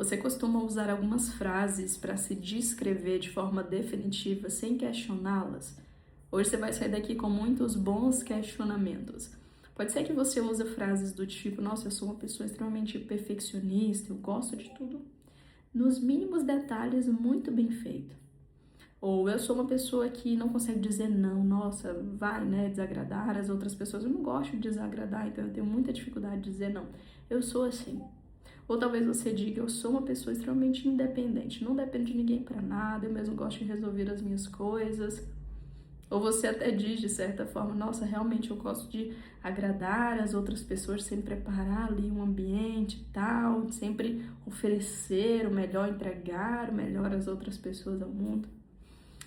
Você costuma usar algumas frases para se descrever de forma definitiva sem questioná-las? Hoje você vai sair daqui com muitos bons questionamentos. Pode ser que você use frases do tipo: nossa, eu sou uma pessoa extremamente perfeccionista, eu gosto de tudo nos mínimos detalhes muito bem feito. Ou eu sou uma pessoa que não consegue dizer não, nossa, vai, né, desagradar as outras pessoas. Eu não gosto de desagradar, então eu tenho muita dificuldade de dizer não. Eu sou assim. Ou talvez você diga: eu sou uma pessoa extremamente independente, não dependo de ninguém para nada, eu mesmo gosto de resolver as minhas coisas. Ou você até diz, de certa forma: nossa, realmente eu gosto de agradar as outras pessoas, sempre preparar ali um ambiente e tal, sempre oferecer o melhor, entregar o melhor às outras pessoas ao mundo.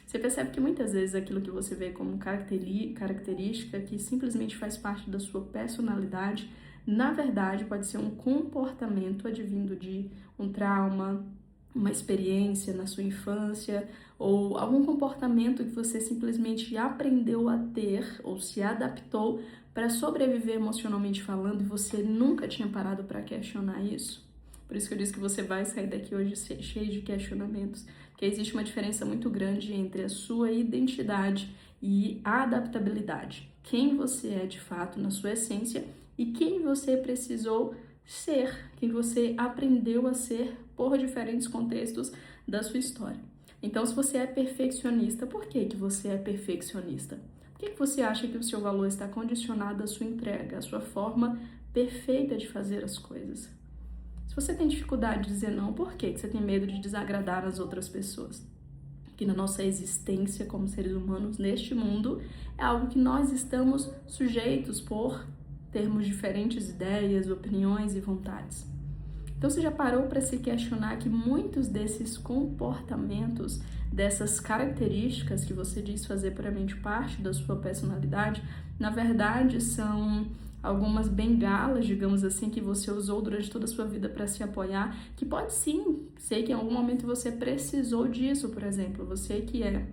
Você percebe que muitas vezes aquilo que você vê como característica que simplesmente faz parte da sua personalidade, na verdade pode ser um comportamento advindo de um trauma, uma experiência na sua infância, ou algum comportamento que você simplesmente aprendeu a ter ou se adaptou para sobreviver emocionalmente falando e você nunca tinha parado para questionar isso. Por isso que eu disse que você vai sair daqui hoje cheio de questionamentos, porque existe uma diferença muito grande entre a sua identidade e a adaptabilidade. Quem você é de fato na sua essência e quem você precisou ser, quem você aprendeu a ser por diferentes contextos da sua história. Então, se você é perfeccionista, por que você é perfeccionista? Por que você acha que o seu valor está condicionado à sua entrega, à sua forma perfeita de fazer as coisas? Se você tem dificuldade de dizer não, por que você tem medo de desagradar as outras pessoas? Que na nossa existência como seres humanos neste mundo é algo que nós estamos sujeitos por termos diferentes ideias, opiniões e vontades. Então você já parou para se questionar que muitos desses comportamentos, dessas características que você diz fazer puramente parte da sua personalidade, na verdade são algumas bengalas, digamos assim, que você usou durante toda a sua vida para se apoiar, que pode sim ser que em algum momento você precisou disso, por exemplo. Você que é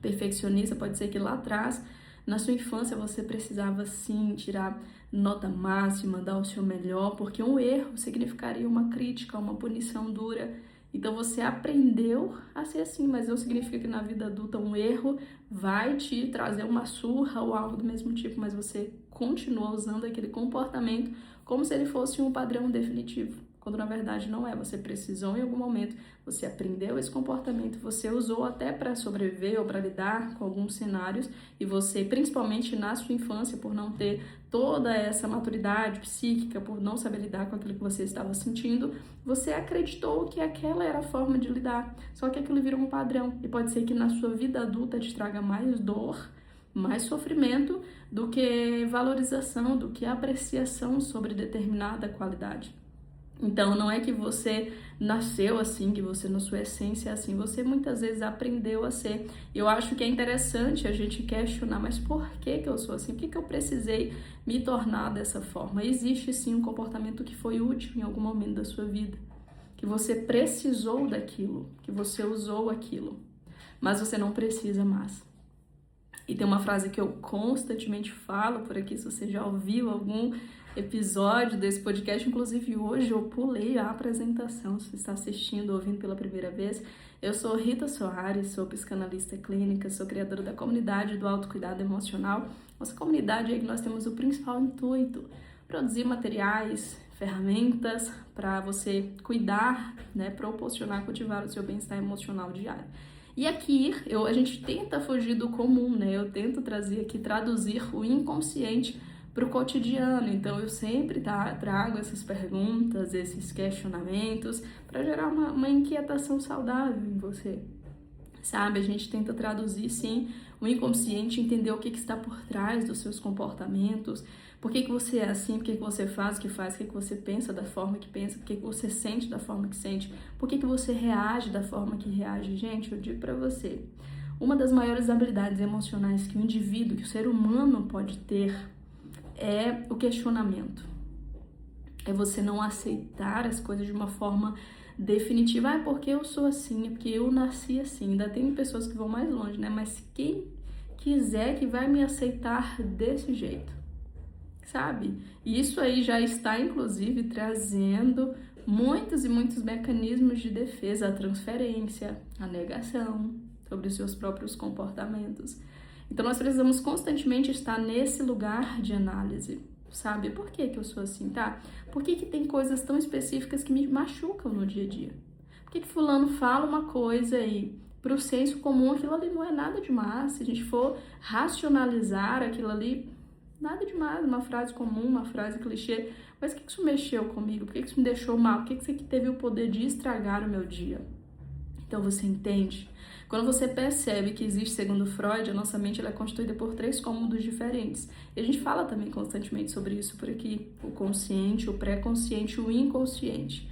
perfeccionista, pode ser que lá atrás, na sua infância, você precisava sim tirar nota máxima, dar o seu melhor, porque um erro significaria uma crítica, uma punição dura. Então você aprendeu a ser assim, mas não significa que na vida adulta um erro vai te trazer uma surra ou algo do mesmo tipo, mas você continua usando aquele comportamento como se ele fosse um padrão definitivo, quando na verdade não é. Você precisou em algum momento, você aprendeu esse comportamento, você usou até para sobreviver ou para lidar com alguns cenários, e você, principalmente na sua infância, por não ter toda essa maturidade psíquica, por não saber lidar com aquilo que você estava sentindo, você acreditou que aquela era a forma de lidar, só que aquilo virou um padrão, e pode ser que na sua vida adulta te traga mais dor, mais sofrimento do que valorização, do que apreciação sobre determinada qualidade. Então, não é que você nasceu assim, que você na sua essência é assim, você muitas vezes aprendeu a ser. Eu acho que é interessante a gente questionar, mas por que eu sou assim? Por que eu precisei me tornar dessa forma? Existe sim um comportamento que foi útil em algum momento da sua vida, que você precisou daquilo, que você usou aquilo, mas você não precisa mais. E tem uma frase que eu constantemente falo por aqui, se você já ouviu algum episódio desse podcast, inclusive hoje eu pulei a apresentação, se você está assistindo ou ouvindo pela primeira vez. Eu sou Rita Soares, sou psicanalista clínica, sou criadora da comunidade do autocuidado emocional. Nossa comunidade é que nós temos o principal intuito: produzir materiais, ferramentas para você cuidar, né, proporcionar, cultivar o seu bem-estar emocional diário. E aqui a gente tenta fugir do comum, né? Eu tento trazer aqui, traduzir o inconsciente para o cotidiano. Então eu sempre trago essas perguntas, esses questionamentos para gerar uma inquietação saudável em você. Sabe, a gente tenta traduzir sim o inconsciente, entender o que está por trás dos seus comportamentos, por que você é assim, por que você faz o que faz, por que você pensa da forma que pensa, por que você sente da forma que sente, por que você reage da forma que reage. Gente, eu digo para você, uma das maiores habilidades emocionais que o indivíduo, que o ser humano pode ter é o questionamento. É você não aceitar as coisas de uma forma definitiva. É porque eu sou assim, é porque eu nasci assim. Ainda tem pessoas que vão mais longe, né? Mas quem quiser que vai me aceitar desse jeito, sabe? E isso aí já está, inclusive, trazendo muitos e muitos mecanismos de defesa, a transferência, a negação sobre os seus próprios comportamentos. Então nós precisamos constantemente estar nesse lugar de análise, sabe? Por que que eu sou assim, tá? Por que que tem coisas tão específicas que me machucam no dia a dia? Por que que fulano fala uma coisa e pro senso comum aquilo ali não é nada demais? Se a gente for racionalizar aquilo ali, nada demais, uma frase comum, uma frase clichê. Mas o que isso mexeu comigo? Por que isso me deixou mal? Por que isso aqui teve o poder de estragar o meu dia? Então você entende? Quando você percebe que existe, segundo Freud, a nossa mente ela é constituída por 3 cômodos diferentes. E a gente fala também constantemente sobre isso por aqui. O consciente, o pré-consciente e o inconsciente.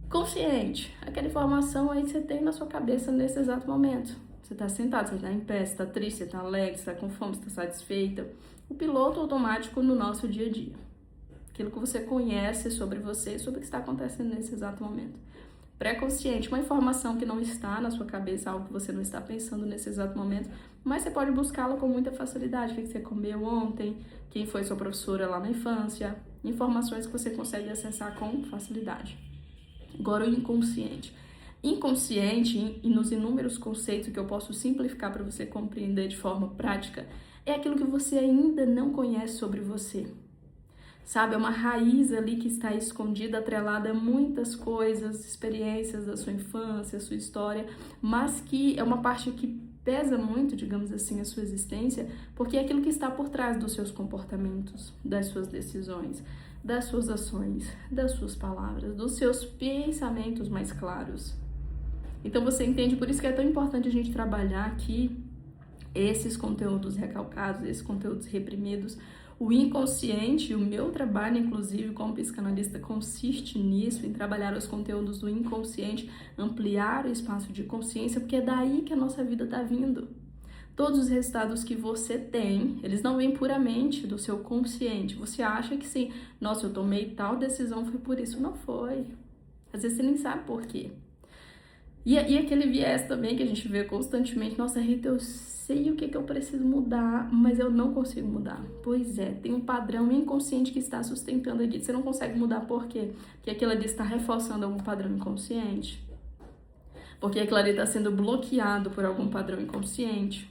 Consciente, aquela informação aí que você tem na sua cabeça nesse exato momento. Você está sentado, você está em pé, você está triste, você está alegre, você está com fome, você está satisfeita. O piloto automático no nosso dia a dia. Aquilo que você conhece sobre você, sobre o que está acontecendo nesse exato momento. Pré-consciente, uma informação que não está na sua cabeça, algo que você não está pensando nesse exato momento, mas você pode buscá-la com muita facilidade. O que você comeu ontem, quem foi sua professora lá na infância, informações que você consegue acessar com facilidade. Agora o inconsciente. Inconsciente, e nos inúmeros conceitos que eu posso simplificar para você compreender de forma prática, é aquilo que você ainda não conhece sobre você. Sabe, é uma raiz ali que está escondida, atrelada a muitas coisas, experiências da sua infância, sua história, mas que é uma parte que pesa muito, digamos assim, a sua existência, porque é aquilo que está por trás dos seus comportamentos, das suas decisões, das suas ações, das suas palavras, dos seus pensamentos mais claros. Então você entende, por isso que é tão importante a gente trabalhar aqui esses conteúdos recalcados, esses conteúdos reprimidos. O inconsciente, o meu trabalho, inclusive, como psicanalista, consiste nisso, em trabalhar os conteúdos do inconsciente, ampliar o espaço de consciência, porque é daí que a nossa vida está vindo. Todos os resultados que você tem, eles não vêm puramente do seu consciente. Você acha que sim, nossa, eu tomei tal decisão, foi por isso. Não foi. Às vezes você nem sabe por quê. E aquele viés também que a gente vê constantemente, nossa, Rita, eu sei o que eu preciso mudar, mas eu não consigo mudar. Pois é, tem um padrão inconsciente que está sustentando aqui. Você não consegue mudar por quê? Porque aquilo ali está reforçando algum padrão inconsciente. Porque aquilo ali está sendo bloqueado por algum padrão inconsciente.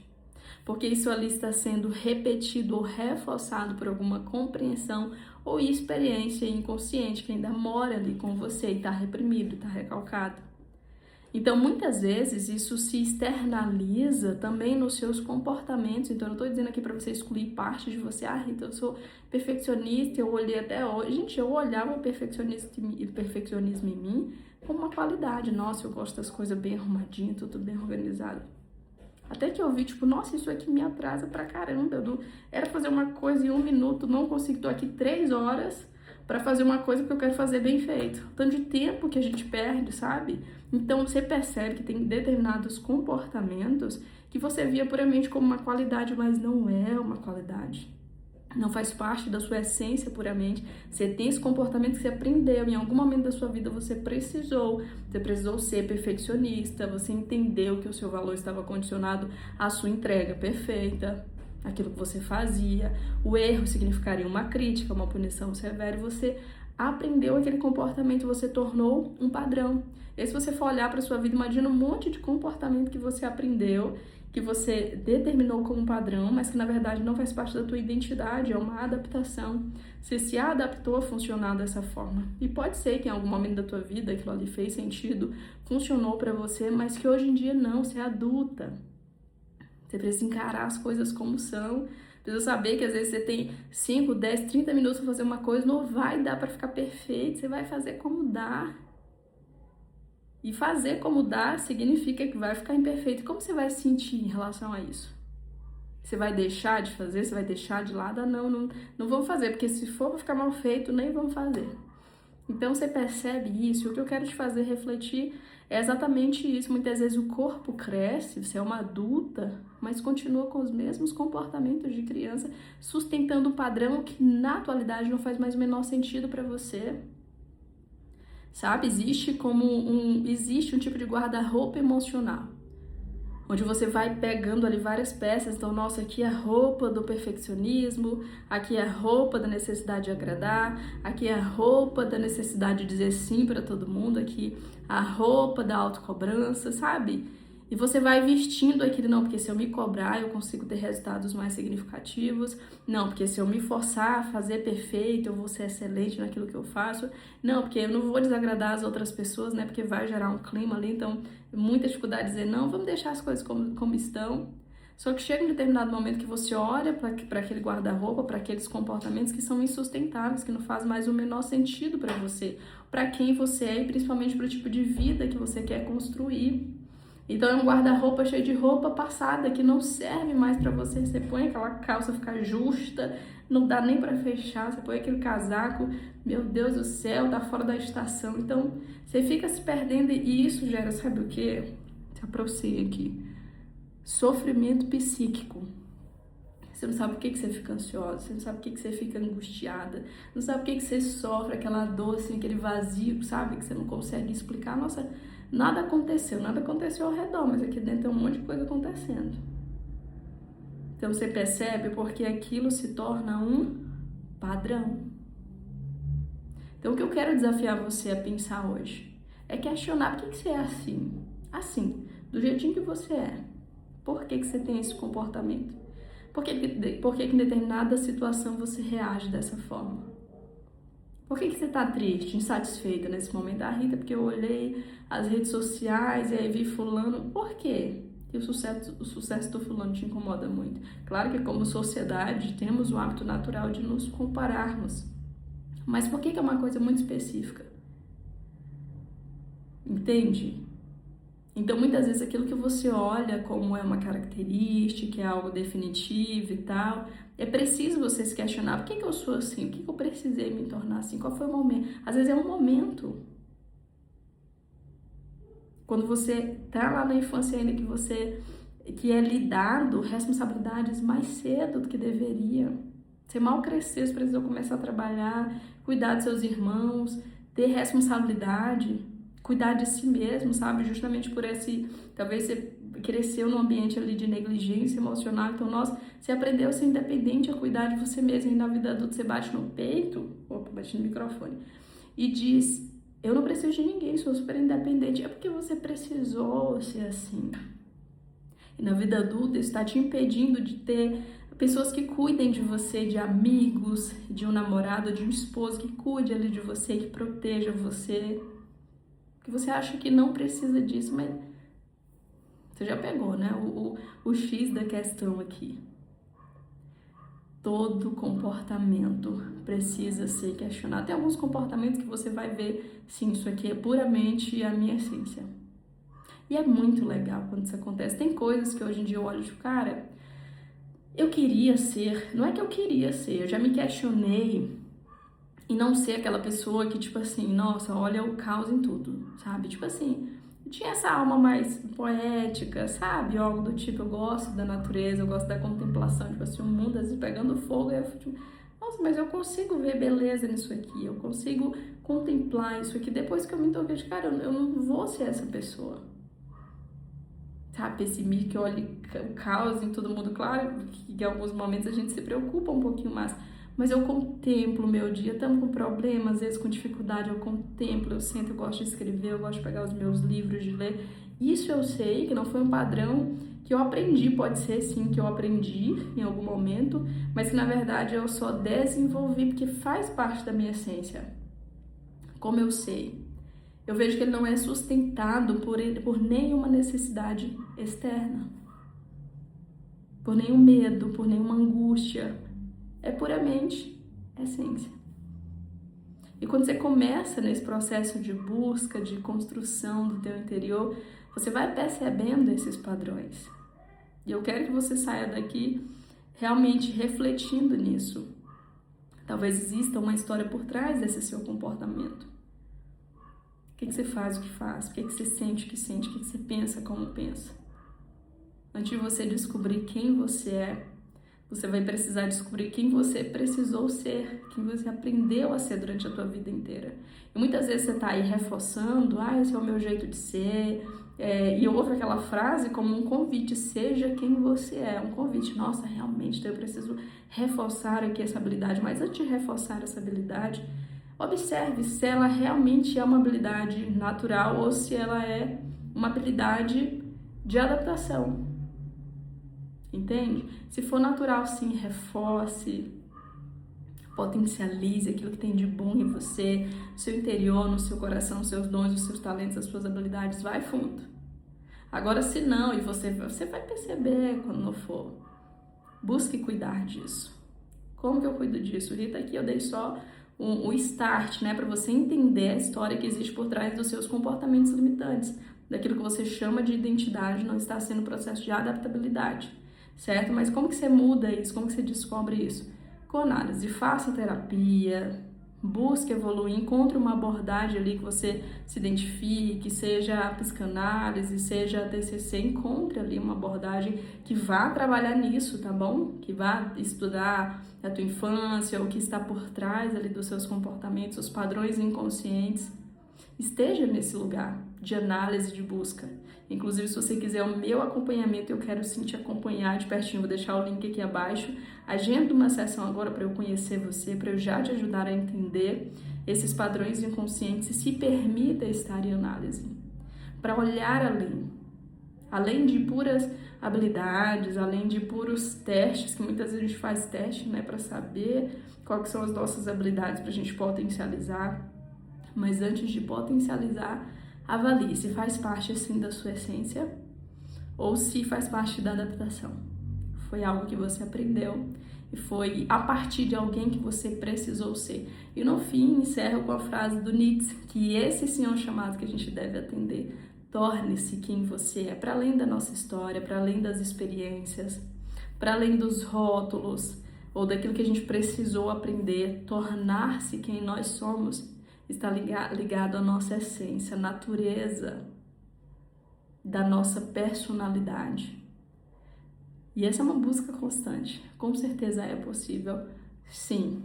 Porque isso ali está sendo repetido ou reforçado por alguma compreensão ou experiência inconsciente que ainda mora ali com você e está reprimido, está recalcado. Então, muitas vezes, isso se externaliza também nos seus comportamentos. Então, eu não estou dizendo aqui para você excluir parte de você. Ah, Rita, eu sou perfeccionista, eu olhei até hoje. Gente, eu olhava o perfeccionismo em mim como uma qualidade. Nossa, eu gosto das coisas bem arrumadinhas, tudo bem organizado. Até que eu vi, tipo, nossa, isso aqui me atrasa pra caramba. Era fazer uma coisa em 1 minuto, não consigo, tô aqui 3 horas para fazer uma coisa que eu quero fazer bem feito. Tanto de tempo que a gente perde, sabe? Então você percebe que tem determinados comportamentos que você via puramente como uma qualidade, mas não é uma qualidade. Não faz parte da sua essência puramente. Você tem esse comportamento que você aprendeu. Em algum momento da sua vida você precisou ser perfeccionista, você entendeu que o seu valor estava condicionado à sua entrega perfeita, aquilo que você fazia. O erro significaria uma crítica, uma punição severa, e você aprendeu aquele comportamento, você tornou um padrão. E aí, se você for olhar para sua vida, imagina um monte de comportamento que você aprendeu, que você determinou como padrão, mas que na verdade não faz parte da tua identidade, é uma adaptação. Você se adaptou a funcionar dessa forma. E pode ser que em algum momento da tua vida aquilo ali fez sentido, funcionou para você, mas que hoje em dia não, você é adulta. Você precisa encarar as coisas como são. Precisa saber que às vezes você tem 5, 10, 30 minutos para fazer uma coisa, não vai dar para ficar perfeito, você vai fazer como dá. E fazer como dá significa que vai ficar imperfeito. Como você vai se sentir em relação a isso? Você vai deixar de fazer? Você vai deixar de lado? Ah, não vamos fazer, porque se for para ficar mal feito, nem vamos fazer. Então você percebe isso, e o que eu quero te fazer refletir é exatamente isso. Muitas vezes o corpo cresce, você é uma adulta, mas continua com os mesmos comportamentos de criança, sustentando um padrão que na atualidade não faz mais o menor sentido para você. Sabe? Existe um tipo de guarda-roupa emocional. onde você vai pegando ali várias peças. Então, nossa, aqui é a roupa do perfeccionismo, aqui é a roupa da necessidade de agradar, aqui é a roupa da necessidade de dizer sim para todo mundo, aqui a roupa da autocobrança, sabe? E você vai vestindo aquilo, não, porque se eu me cobrar eu consigo ter resultados mais significativos, não, porque se eu me forçar a fazer perfeito eu vou ser excelente naquilo que eu faço, não, porque eu não vou desagradar as outras pessoas, né, porque vai gerar um clima ali, então muita dificuldade de dizer, não, vamos deixar as coisas como estão. Só que chega um determinado momento que você olha para aquele guarda-roupa, para aqueles comportamentos que são insustentáveis, que não faz mais o menor sentido para você, para quem você é e principalmente para o tipo de vida que você quer construir. Então é um guarda-roupa cheio de roupa passada que não serve mais pra você. Você põe aquela calça ficar justa, não dá nem pra fechar. Você põe aquele casaco, meu Deus do céu, tá fora da estação. Então você fica se perdendo e isso gera, sabe o quê? Se aproxime aqui. Sofrimento psíquico. Você não sabe por que você fica ansiosa, você não sabe por que você fica angustiada, não sabe por que você sofre aquela dor, assim, aquele vazio, sabe? Que você não consegue explicar. Nossa, nada aconteceu ao redor, mas aqui dentro tem um monte de coisa acontecendo. Então você percebe porque aquilo se torna um padrão. Então o que eu quero desafiar você a pensar hoje é questionar por que você é assim, do jeitinho que você é. Por que você tem esse comportamento? Por que em determinada situação você reage dessa forma? Por que você está triste, insatisfeita nesse momento? Ah, Rita, porque eu olhei as redes sociais e aí vi fulano. Por quê? E o sucesso do fulano te incomoda muito. Claro que como sociedade temos o hábito natural de nos compararmos. Mas por que é uma coisa muito específica? Entende? Então, muitas vezes, aquilo que você olha como é uma característica, é algo definitivo e tal, é preciso você se questionar, por que eu sou assim? Por que eu precisei me tornar assim? Qual foi o momento? Às vezes é um momento. Quando você tá lá na infância ainda, que é lhe dado responsabilidades mais cedo do que deveria. Você mal cresceu, você precisou começar a trabalhar, cuidar dos seus irmãos, ter responsabilidade, cuidar de si mesmo, sabe? Justamente por talvez você cresceu num ambiente ali de negligência emocional, então, nossa, você aprendeu a ser independente, a cuidar de você mesmo, e na vida adulta você bate no peito, bate no microfone, e diz, eu não preciso de ninguém, sou super independente, é porque você precisou ser assim. E na vida adulta isso está te impedindo de ter pessoas que cuidem de você, de amigos, de um namorado, de um esposo que cuide ali de você, que proteja você, que você acha que não precisa disso, mas você já pegou, né? O X da questão aqui. Todo comportamento precisa ser questionado. Tem alguns comportamentos que você vai ver, sim, isso aqui é puramente a minha essência. E é muito legal quando isso acontece. Tem coisas que hoje em dia eu olho e digo, cara, eu queria ser, não é que eu queria ser, eu já me questionei e não ser aquela pessoa que, tipo assim, nossa, olha o caos em tudo, sabe? Tipo assim, tinha essa alma mais poética, sabe? Algo do tipo, eu gosto da natureza, eu gosto da contemplação, tipo assim, o mundo às vezes pegando fogo, e eu tipo, nossa, mas eu consigo ver beleza nisso aqui, eu consigo contemplar isso aqui. Depois que eu me toquei, cara, eu não vou ser essa pessoa. Sabe, pessimista, que olha o caos em todo mundo. Claro que em alguns momentos a gente se preocupa um pouquinho mais, mas eu contemplo o meu dia, estamos com problemas, às vezes com dificuldade, eu contemplo, eu sento, eu gosto de escrever, eu gosto de pegar os meus livros, de ler. Isso eu sei que não foi um padrão que eu aprendi, pode ser sim que eu aprendi em algum momento, mas que na verdade eu só desenvolvi porque faz parte da minha essência. Como eu sei? Eu vejo que ele não é sustentado por nenhuma necessidade externa, por nenhum medo, por nenhuma angústia. É puramente essência. E quando você começa nesse processo de busca, de construção do teu interior, você vai percebendo esses padrões. E eu quero que você saia daqui realmente refletindo nisso. Talvez exista uma história por trás desse seu comportamento. O que você faz o que faz? O que você sente o que sente? O que você pensa como pensa? Antes de você descobrir quem você é, Você vai precisar descobrir quem você precisou ser, quem você aprendeu a ser durante a tua vida inteira. E muitas vezes você está aí reforçando, esse é o meu jeito de ser, e ouve aquela frase como um convite, seja quem você é, um convite. Nossa, realmente, então eu preciso reforçar aqui essa habilidade, mas antes de reforçar essa habilidade, observe se ela realmente é uma habilidade natural ou se ela é uma habilidade de adaptação. Entende? Se for natural, sim, reforce, potencialize aquilo que tem de bom em você, no seu interior, no seu coração, os seus dons, os seus talentos, as suas habilidades, vai fundo. Agora, se não, e você vai perceber quando não for, busque cuidar disso. Como que eu cuido disso? Rita, aqui eu dei só o start, né, para você entender a história que existe por trás dos seus comportamentos limitantes, daquilo que você chama de identidade não está sendo processo de adaptabilidade, certo? Mas como que você muda isso? Como que você descobre isso? Com análise, faça terapia, busque evoluir, encontre uma abordagem ali que você se identifique, seja a psicanálise, seja a TCC, encontre ali uma abordagem que vá trabalhar nisso, tá bom? Que vá estudar a tua infância, o que está por trás ali dos seus comportamentos, os padrões inconscientes. Esteja nesse lugar de análise, de busca. Inclusive, se você quiser o meu acompanhamento, eu quero sim te acompanhar de pertinho. Vou deixar o link aqui abaixo. Agenda uma sessão agora para eu conhecer você, para eu já te ajudar a entender esses padrões inconscientes e se permita estar em análise. Para olhar além de puras habilidades, além de puros testes, que muitas vezes a gente faz teste, né, para saber quais são as nossas habilidades para a gente potencializar. Mas antes de potencializar, avalie se faz parte assim da sua essência ou se faz parte da adaptação. Foi algo que você aprendeu e foi a partir de alguém que você precisou ser. E no fim, encerro com a frase do Nietzsche, que esse sim é um chamado que a gente deve atender. Torne-se quem você é, para além da nossa história, para além das experiências, para além dos rótulos ou daquilo que a gente precisou aprender, tornar-se quem nós somos está ligado à nossa essência, à natureza da nossa personalidade. E essa é uma busca constante. Com certeza é possível, sim,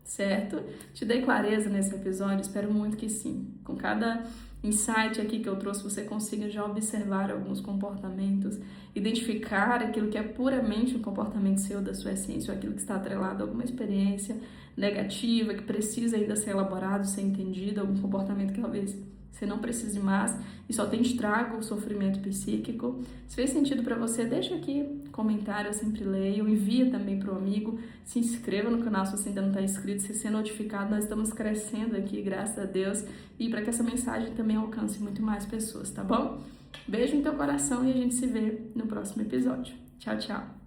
certo? Te dei clareza nesse episódio, espero muito que sim. Com cada insight aqui que eu trouxe, você consiga já observar alguns comportamentos, identificar aquilo que é puramente um comportamento seu, da sua essência, ou aquilo que está atrelado a alguma experiência negativa, que precisa ainda ser elaborado, ser entendido, algum comportamento que talvez você não precise mais e só tem estrago ou sofrimento psíquico. Se fez sentido para você, deixa aqui comentário, eu sempre leio, envia também para o amigo, se inscreva no canal se você ainda não está inscrito, se ser notificado, nós estamos crescendo aqui, graças a Deus, e para que essa mensagem também alcance muito mais pessoas, tá bom? Beijo no teu coração e a gente se vê no próximo episódio. Tchau, tchau!